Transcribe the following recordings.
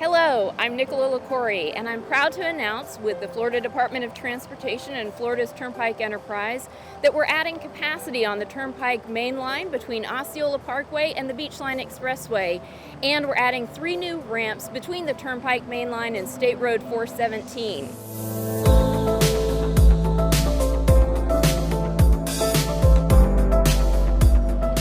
Hello, I'm Nicola LaCorey, and I'm proud to announce with the Florida Department of Transportation and Florida's Turnpike Enterprise that we're adding capacity on the Turnpike Mainline between Osceola Parkway and the Beachline Expressway, and we're adding 3 new ramps between the Turnpike Mainline and State Road 417.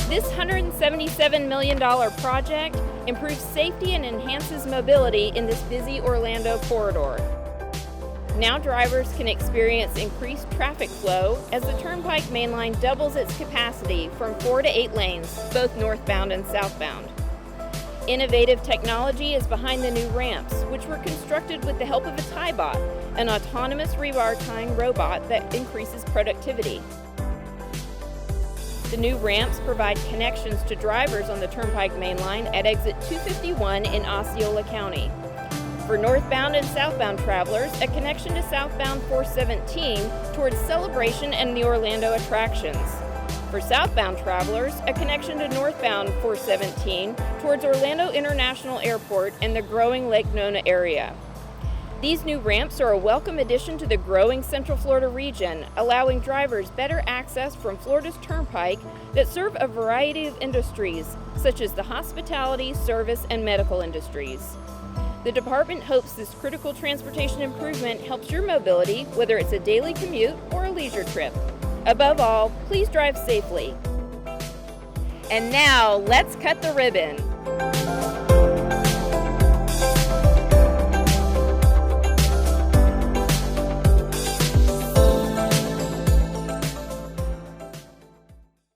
This $177 million project improves safety and enhances mobility in this busy Orlando corridor. Now drivers can experience increased traffic flow as the Turnpike Mainline doubles its capacity from 4 to 8 lanes, both northbound and southbound. Innovative technology is behind the new ramps, which were constructed with the help of a tie-bot, an autonomous rebar tying robot that increases productivity. The new ramps provide connections to drivers on the Turnpike Mainline at exit 251 in Osceola County. For northbound and southbound travelers, a connection to southbound 417 towards Celebration and the Orlando attractions. For southbound travelers, a connection to northbound 417 towards Orlando International Airport and the growing Lake Nona area. These new ramps are a welcome addition to the growing Central Florida region, allowing drivers better access from Florida's Turnpike that serve a variety of industries, such as the hospitality, service, and medical industries. The department hopes this critical transportation improvement helps your mobility, whether it's a daily commute or a leisure trip. Above all, please drive safely. And now, let's cut the ribbon.